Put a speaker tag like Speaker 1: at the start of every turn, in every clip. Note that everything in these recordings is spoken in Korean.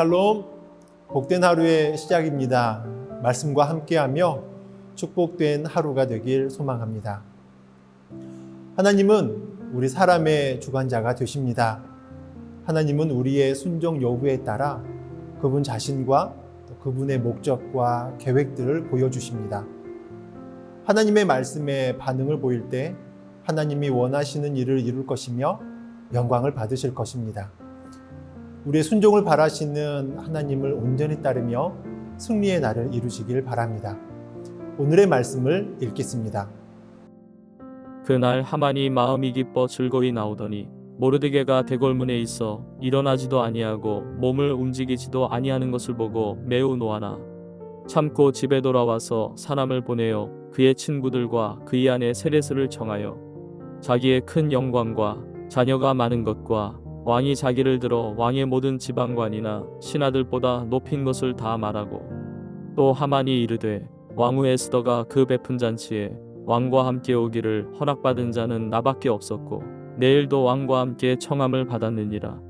Speaker 1: 샬롬, 복된 하루의 시작입니다. 말씀과 함께하며 축복된 하루가 되길 소망합니다. 하나님은 우리 사람의 주관자가 되십니다. 하나님은 우리의 순종 여부에 따라 그분 자신과 또 그분의 목적과 계획들을 보여주십니다. 하나님의 말씀에 반응을 보일 때 하나님이 원하시는 일을 이룰 것이며 영광을 받으실 것입니다. 우리의 순종을 바라시는 하나님을 온전히 따르며 승리의 날을 이루시길 바랍니다. 오늘의 말씀을 읽겠습니다.
Speaker 2: 그날 하만이 마음이 기뻐 즐거이 나오더니 모르드게가 대궐문에 있어 일어나지도 아니하고 몸을 움직이지도 아니하는 것을 보고 매우 노하나 참고 집에 돌아와서 사람을 보내어 그의 친구들과 그의 아내 세레스를 청하여 자기의 큰 영광과 자녀가 많은 것과 왕이 자기를 들어 왕의 모든 지방관이나 신하들보다 높인 것을 다 말하고 또 하만이 이르되 왕후 에스더가 그 베푼 잔치에 왕과 함께 오기를 허락받은 자는 나밖에 없었고 내일도 왕과 함께 청함을 받았느니라.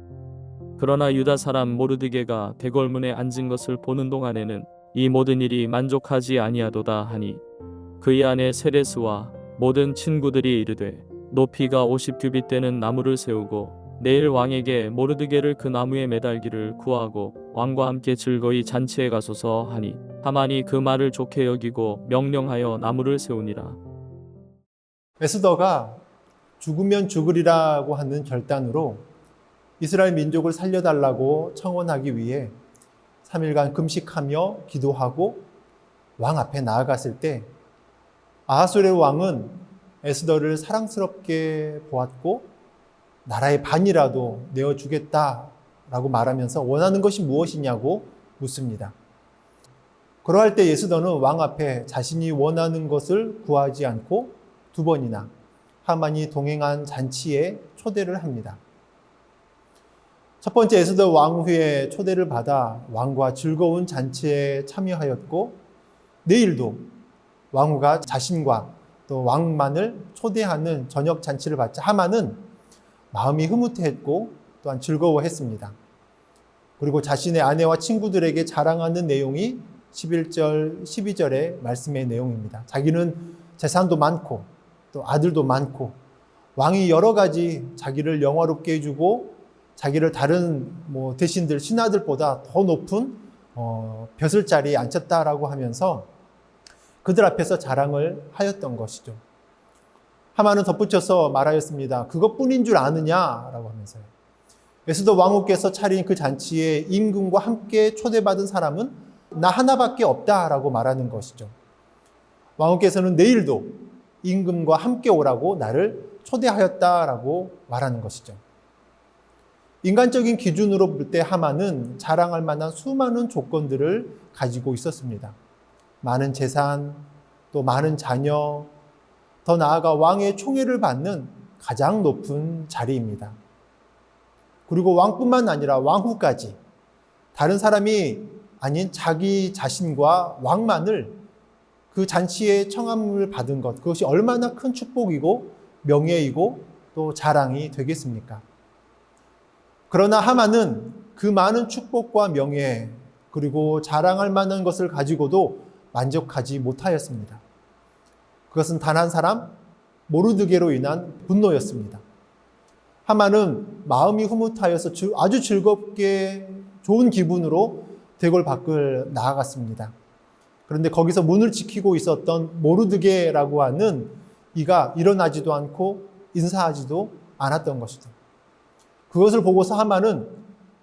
Speaker 2: 그러나 유다 사람 모르드게가 대궐문에 앉은 것을 보는 동안에는 이 모든 일이 만족하지 아니하도다 하니 그의 아내 세레스와 모든 친구들이 이르되 높이가 50규빗 되는 나무를 세우고 내일 왕에게 모르드게를 그 나무에 매달기를 구하고 왕과 함께 즐거이 잔치에 가소서 하니 하만이 그 말을 좋게 여기고 명령하여 나무를 세우니라.
Speaker 1: 에스더가 죽으면 죽으리라고 하는 결단으로 이스라엘 민족을 살려달라고 청원하기 위해 3일간 금식하며 기도하고 왕 앞에 나아갔을 때 아하수에르 왕은 에스더를 사랑스럽게 보았고 나라의 반이라도 내어주겠다라고 말하면서 원하는 것이 무엇이냐고 묻습니다. 그러할 때 에스더는 왕 앞에 자신이 원하는 것을 구하지 않고 2번이나 하만이 동행한 잔치에 초대를 합니다. 첫 번째 에스더 왕후의 초대를 받아 왕과 즐거운 잔치에 참여하였고 내일도 왕후가 자신과 또 왕만을 초대하는 저녁 잔치를 받자 하만은 마음이 흐뭇해했고 또한 즐거워했습니다. 그리고 자신의 아내와 친구들에게 자랑하는 내용이 11절, 12절의 말씀의 내용입니다. 자기는 재산도 많고 또 아들도 많고 왕이 여러 가지 자기를 영화롭게 해주고 자기를 다른 대신들, 신하들보다 더 높은 벼슬 자리에 앉혔다라고 하면서 그들 앞에서 자랑을 하였던 것이죠. 하만은 덧붙여서 말하였습니다. 그것뿐인 줄 아느냐라고 하면서요. 에스더 왕후께서 차린 그 잔치에 임금과 함께 초대받은 사람은 나 하나밖에 없다라고 말하는 것이죠. 왕후께서는 내일도 임금과 함께 오라고 나를 초대하였다라고 말하는 것이죠. 인간적인 기준으로 볼 때 하만은 자랑할 만한 수많은 조건들을 가지고 있었습니다. 많은 재산, 또 많은 자녀, 더 나아가 왕의 총애를 받는 가장 높은 자리입니다. 그리고 왕뿐만 아니라 왕후까지 다른 사람이 아닌 자기 자신과 왕만을 그 잔치에 청함을 받은 것, 그것이 얼마나 큰 축복이고 명예이고 또 자랑이 되겠습니까? 그러나 하만은 그 많은 축복과 명예 그리고 자랑할 만한 것을 가지고도 만족하지 못하였습니다. 그것은 단 한 사람 모르드게로 인한 분노였습니다. 하만은 마음이 흐뭇하여서 아주 즐겁게 좋은 기분으로 대궐 밖을 나아갔습니다. 그런데 거기서 문을 지키고 있었던 모르드게라고 하는 이가 일어나지도 않고 인사하지도 않았던 것이죠. 그것을 보고서 하만은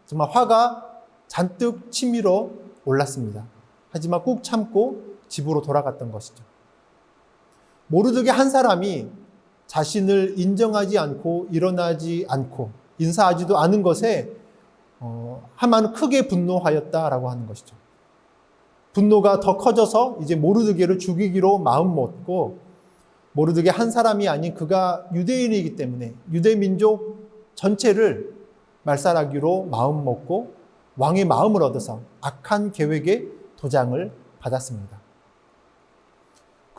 Speaker 1: 정말 화가 잔뜩 치밀어 올랐습니다. 하지만 꾹 참고 집으로 돌아갔던 것이죠. 모르드게 한 사람이 자신을 인정하지 않고 일어나지 않고 인사하지도 않은 것에 하만은 크게 분노하였다라고 하는 것이죠. 분노가 더 커져서 이제 모르드게를 죽이기로 마음 먹고 모르드게 한 사람이 아닌 그가 유대인이기 때문에 유대 민족 전체를 말살하기로 마음 먹고 왕의 마음을 얻어서 악한 계획에 도장을 받았습니다.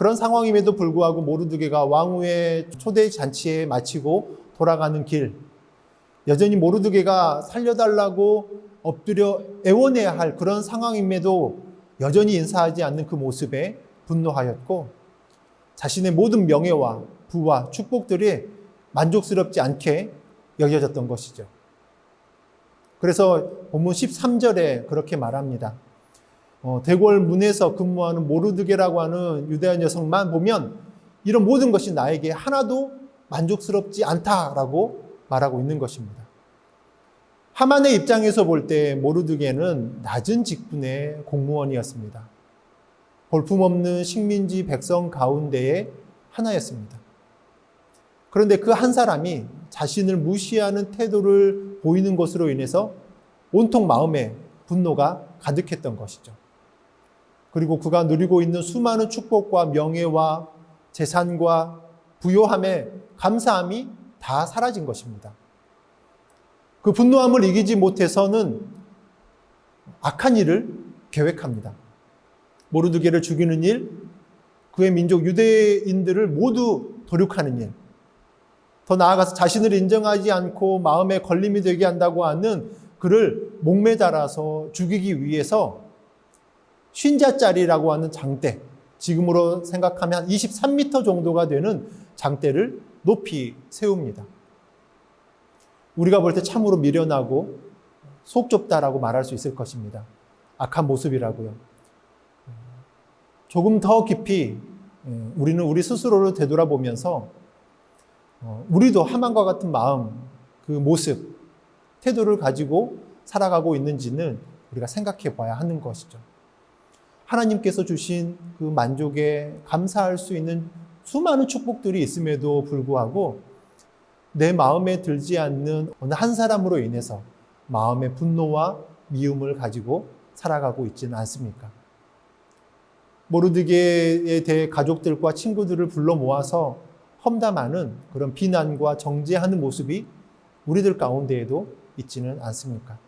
Speaker 1: 그런 상황임에도 불구하고 모르드게가 왕후의 초대 잔치에 마치고 돌아가는 길, 여전히 모르드게가 살려달라고 엎드려 애원해야 할 그런 상황임에도 여전히 인사하지 않는 그 모습에 분노하였고, 자신의 모든 명예와 부와 축복들이 만족스럽지 않게 여겨졌던 것이죠. 그래서 본문 13절에 그렇게 말합니다. 대궐 문에서 근무하는 모르드게라고 하는 유대인 여성만 보면 이런 모든 것이 나에게 하나도 만족스럽지 않다라고 말하고 있는 것입니다. 하만의 입장에서 볼 때 모르드게는 낮은 직분의 공무원이었습니다. 볼품없는 식민지 백성 가운데의 하나였습니다. 그런데 그 한 사람이 자신을 무시하는 태도를 보이는 것으로 인해서 온통 마음에 분노가 가득했던 것이죠. 그리고 그가 누리고 있는 수많은 축복과 명예와 재산과 부요함에 감사함이 다 사라진 것입니다. 그 분노함을 이기지 못해서는 악한 일을 계획합니다. 모르드게를 죽이는 일, 그의 민족 유대인들을 모두 도륙하는 일, 더 나아가서 자신을 인정하지 않고 마음에 걸림이 되게 한다고 하는 그를 목매달아서 죽이기 위해서 쉰자짜리라고 하는 장대, 지금으로 생각하면 한 23m 정도가 되는 장대를 높이 세웁니다. 우리가 볼 때 참으로 미련하고 속 좁다라고 말할 수 있을 것입니다. 악한 모습이라고요. 조금 더 깊이 우리는 우리 스스로를 되돌아보면서 우리도 하만과 같은 마음, 그 모습, 태도를 가지고 살아가고 있는지는 우리가 생각해 봐야 하는 것이죠. 하나님께서 주신 그 만족에 감사할 수 있는 수많은 축복들이 있음에도 불구하고 내 마음에 들지 않는 어느 한 사람으로 인해서 마음의 분노와 미움을 가지고 살아가고 있지는 않습니까? 모르드게에 대해 가족들과 친구들을 불러 모아서 험담하는 그런 비난과 정죄하는 모습이 우리들 가운데에도 있지는 않습니까?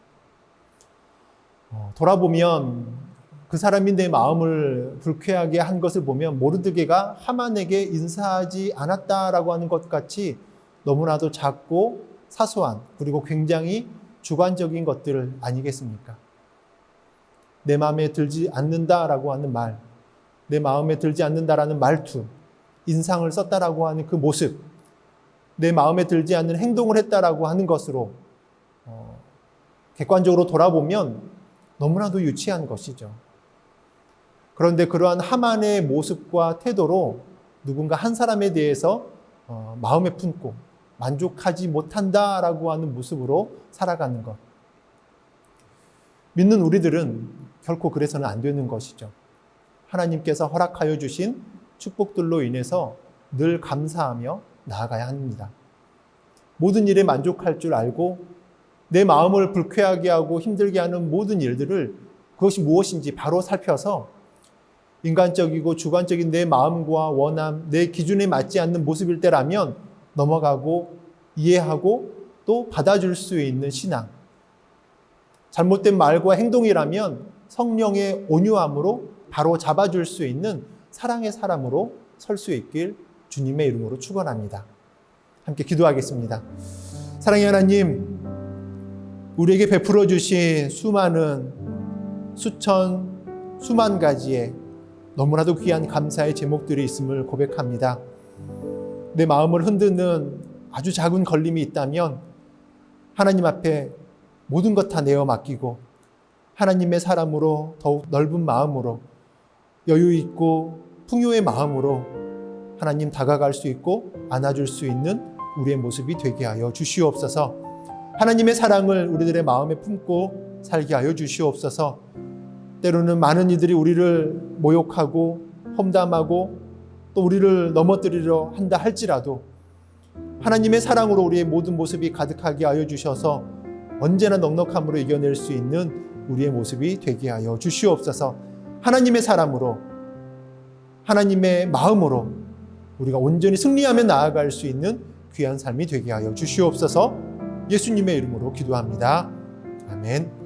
Speaker 1: 돌아보면 그 사람이 내 마음을 불쾌하게 한 것을 보면 모르드게가 하만에게 인사하지 않았다라고 하는 것 같이 너무나도 작고 사소한, 그리고 굉장히 주관적인 것들 아니겠습니까? 내 마음에 들지 않는다라고 하는 말, 내 마음에 들지 않는다라는 말투, 인상을 썼다라고 하는 그 모습, 내 마음에 들지 않는 행동을 했다라고 하는 것으로 객관적으로 돌아보면 너무나도 유치한 것이죠. 그런데 그러한 하만의 모습과 태도로 누군가 한 사람에 대해서 마음에 품고 만족하지 못한다라고 하는 모습으로 살아가는 것. 믿는 우리들은 결코 그래서는 안 되는 것이죠. 하나님께서 허락하여 주신 축복들로 인해서 늘 감사하며 나아가야 합니다. 모든 일에 만족할 줄 알고 내 마음을 불쾌하게 하고 힘들게 하는 모든 일들을 그것이 무엇인지 바로 살펴서 인간적이고 주관적인 내 마음과 원함, 내 기준에 맞지 않는 모습일 때라면 넘어가고 이해하고 또 받아줄 수 있는 신앙. 잘못된 말과 행동이라면 성령의 온유함으로 바로 잡아줄 수 있는 사랑의 사람으로 설 수 있길 주님의 이름으로 축원합니다. 함께 기도하겠습니다. 사랑의 하나님, 우리에게 베풀어 주신 수많은 수천, 수만 가지의 너무나도 귀한 감사의 제목들이 있음을 고백합니다. 내 마음을 흔드는 아주 작은 걸림이 있다면 하나님 앞에 모든 것 다 내어 맡기고 하나님의 사람으로 더욱 넓은 마음으로 여유 있고 풍요의 마음으로 하나님 다가갈 수 있고 안아줄 수 있는 우리의 모습이 되게 하여 주시옵소서. 하나님의 사랑을 우리들의 마음에 품고 살게 하여 주시옵소서. 때로는 많은 이들이 우리를 모욕하고 험담하고 또 우리를 넘어뜨리려 한다 할지라도 하나님의 사랑으로 우리의 모든 모습이 가득하게 하여 주셔서 언제나 넉넉함으로 이겨낼 수 있는 우리의 모습이 되게 하여 주시옵소서. 하나님의 사람으로 하나님의 마음으로 우리가 온전히 승리하며 나아갈 수 있는 귀한 삶이 되게 하여 주시옵소서. 예수님의 이름으로 기도합니다. 아멘.